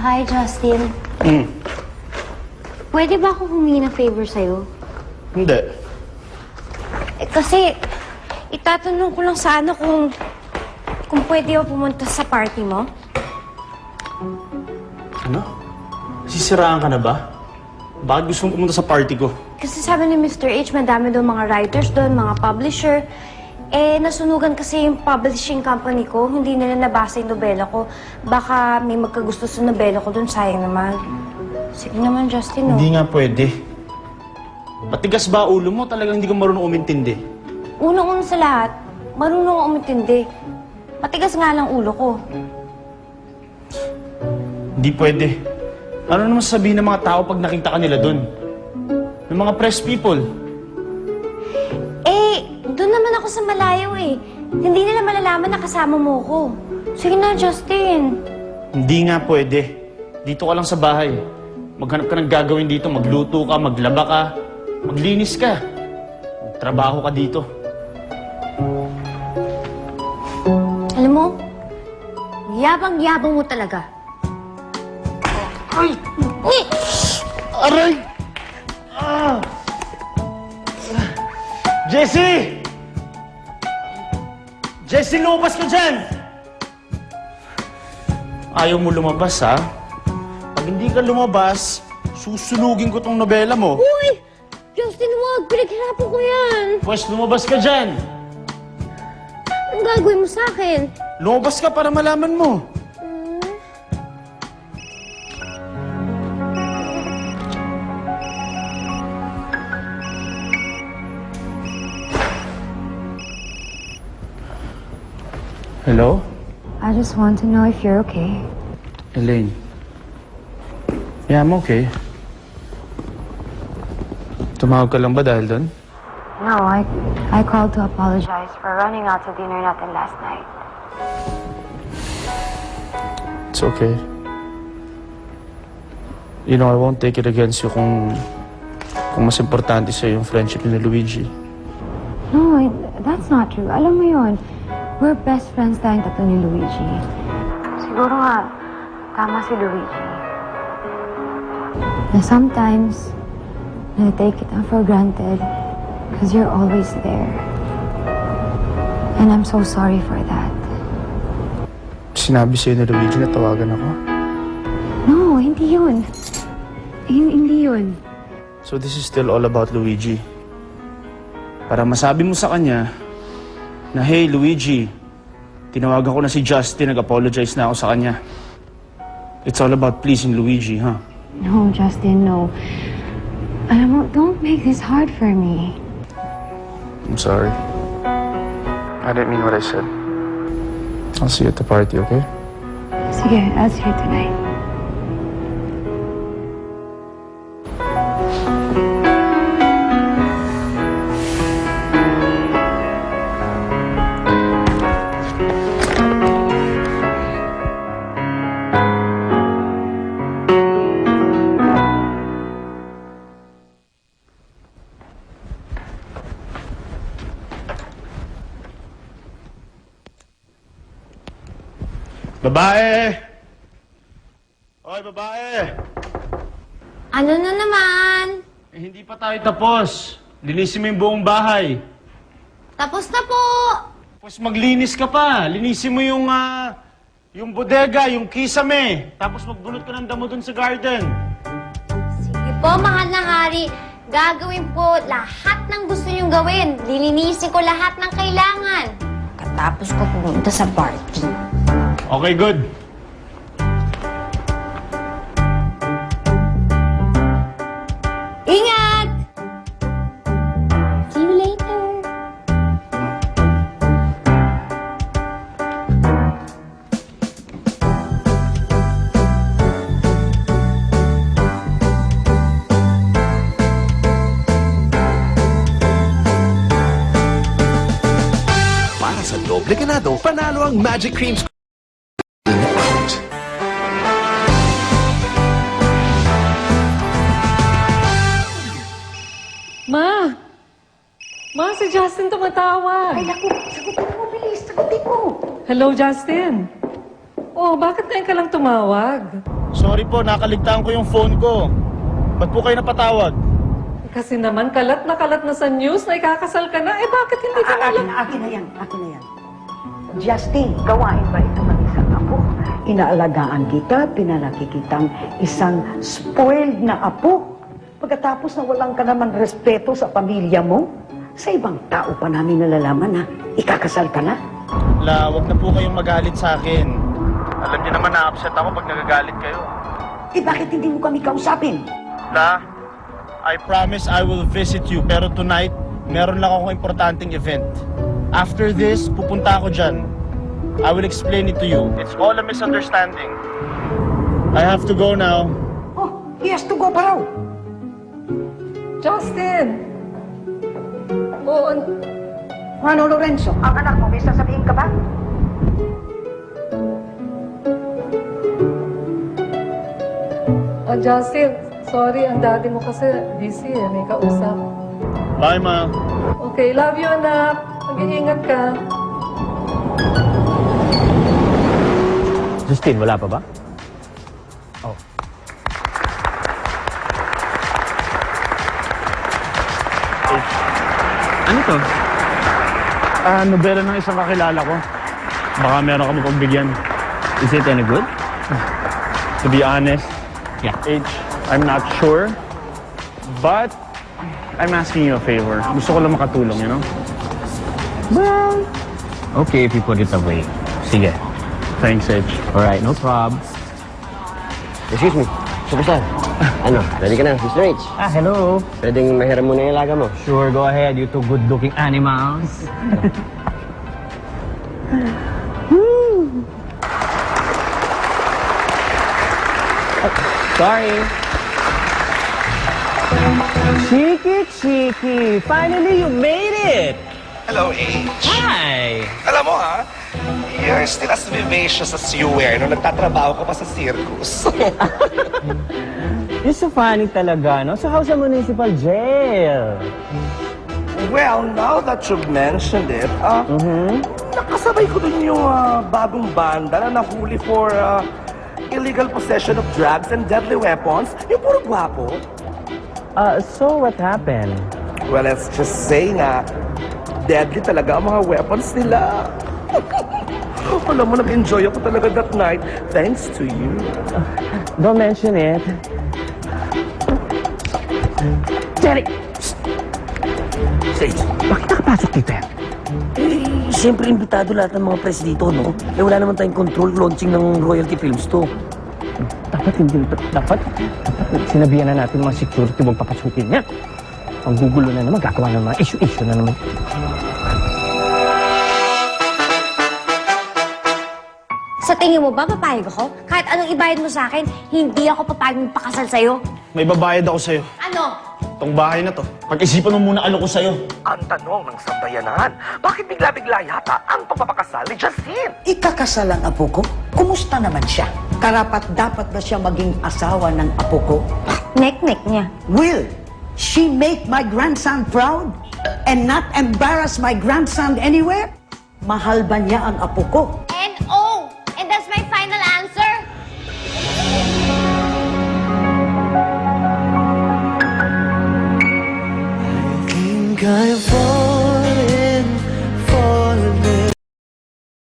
Hi, Justin. Pwede ba ako humingi ng favor sa'yo? Hindi. Kasi, itatanong ko lang sana kung pwede ako pumunta sa party mo. Ano? Sisiraan ka na ba? Bakit gusto mong pumunta sa party ko? Kasi sabi ni Mr. H, madami doon mga writers doon, mga publisher. Eh, nasunugan kasi yung publishing company ko. Hindi nila nabasa yung nobela ko. Baka may magkagusto sa nobela ko doon, sayang naman. Sige naman, Justin, Hindi nga pwede. Matigas ba ulo mo? Talagang hindi ka marunong umintindi. Unang-una sa lahat, marunong ako umintindi. Matigas nga lang ulo ko. Hindi pwede. Ano naman sasabihin ng mga tao pag nakita ka nila doon? Ng mga press people. Doon naman ako sa malayo eh. Hindi nila malalaman na kasama mo ko. Sige na, Justin. Hindi nga pwede. Dito ka lang sa bahay. Maghanap ka ng gagawin dito. Magluto ka, maglaba ka, maglinis ka. Trabaho ka dito. Alam mo, yabang-yabang mo talaga. Ay! Aray! Ah! Jessie! Jessie, lumabas ka dyan! Ayaw mo lumabas, ha? Pag hindi ka lumabas, susunugin ko tong nobela mo. Uy! Justin, wag! Pinaghirapan ko yan! Pwes, lumabas ka dyan! Anong gagawin mo sa akin? Lumabas ka para malaman mo. Hello? I just want to know if you're okay. Elaine. Yeah, I'm okay. Tumawag ka lang ba dahil doon? No, I called to apologize for running out to dinner natin last night. It's okay. You know, I won't take it against you kung mas importante sa'yo yung friendship ni Luigi. No, that's not true. Alam mo yun, we're best friends tayong tatlo ni Luigi. Siguro nga, tama si Luigi. Na sometimes, I take it for granted because you're always there. And I'm so sorry for that. Sinabi sa'yo ni Luigi na tawagan ako. No, hindi yun. Hindi yun. So this is still all about Luigi. Para masabi mo sa kanya na, hey, Luigi, tinawagan ko na si Justin, nag-apologize na ako sa kanya. It's all about pleasing Luigi, huh? No, Justin, no. Alam mo, don't make this hard for me. I'm sorry. I didn't mean what I said. I'll see you at the party, okay? Sige, I'll see you tonight. Babae! Oy, babae! Ano na naman? Hindi pa tayo tapos. Linisin mo yung buong bahay. Tapos na po! Tapos maglinis ka pa. Linisin mo yung bodega, yung kisame. Tapos magbunot ka ng damo dun sa garden. Sige po, mahal na hari. Gagawin po lahat ng gusto niyong gawin. Lilinisin ko lahat ng kailangan. Katapos ko pumunta sa party. Okay, good. Ingat! See you later. Para sa doble ganado, panalo ang Magic Creams. Ma! Ma, si Justin tumatawag. Ay, naku, sagutin mo, bilis, sagutin mo. Hello, Justin. Oh, bakit ngayon ka lang tumawag? Sorry po, nakaligtaan ko yung phone ko. Ba't po kayo napatawag? Kasi naman, kalat na sa news na ikakasal ka na. Eh, bakit hindi ka alam? Akin na yan. Justin, gawain ba ito ng isang apo? Inaalagaan kita, pinalaki kitang isang spoiled na apo. Pagkatapos na walang ka naman respeto sa pamilya mo, sa ibang tao pa namin nalalaman na ikakasal ka na. La, wag na po kayong magalit sa akin. Alam niyo naman na-upset ako pag nagagalit kayo. Eh bakit hindi mo kami kausapin? La, I promise I will visit you. Pero tonight, meron lang akong importanteng event. After this, pupunta ako dyan. I will explain it to you. It's all a misunderstanding. I have to go now. Oh, he has to go pa raw. Justin! Oo, Juano Lorenzo, ang anak mo, may sasabihin ka ba? Justin, sorry, ang daddy mo kasi busy eh, may kausap. Bye, Ma. Okay, love you, anak. Mag-iingat ka. Justin, wala pa ba? Oh. Ano to? Nobela ng isang kakilala ko. Baka meron ka mapagbigyan. Is it any good? To be honest, Yeah. H, I'm not sure. But, I'm asking you a favor. Gusto ko lang makatulong, you know? Well, okay if you put it away. Sige. Thanks, H. Alright, no prob. Excuse me, Superstar. Ano, ready ka na, Mr. H? Hello. Pwedeng mahiram mo na yung laga mo. Sure, go ahead, you two good-looking animals. Sorry. Chiki, finally you made it! Hello, H. Hi! Alam mo ha, you're still as vivacious as you were nung nagtatrabaho ka pa sa circus. You're so funny talaga, no? So how's the municipal jail? Well, now that you've mentioned it, nakasabay ko dun yung bagong banda na nahuli for illegal possession of drugs and deadly weapons. Yung puro gwapo. So what happened? Well, let's just say na deadly talaga ang mga weapons nila. Alam mo, nag-enjoy ako talaga that night thanks to you. Don't mention it. Jerry! Sage, Bakit nakapasok dito yan? siyempre imbitado lahat ng mga press dito, no? Eh wala naman tayong control launching ng royalty films to. Dapat sinabihan na natin mga security huwag papasukin yan. Ang gugulo na naman, gagawa ng mga issue na naman. Sa tingin mo ba, papayag ako? Kahit anong ibayad mo sa akin, hindi ako papayag magpakasal sa'yo. May babayad ako sa'yo. Ano? Tong bahay na to. Pag-isipan mo muna ano ko sa'yo. Ang tanong ng sambayanan, bakit bigla-bigla yata ang pagpapakasal ni Justin? Ikakasal ang apo ko? Kumusta naman siya? Karapat-dapat ba siya maging asawa ng apo ko? Nek-nek niya. Will she make my grandson proud and not embarrass my grandson anywhere? Mahal ba niya ang apo ko? N-O! And that's my final answer. I've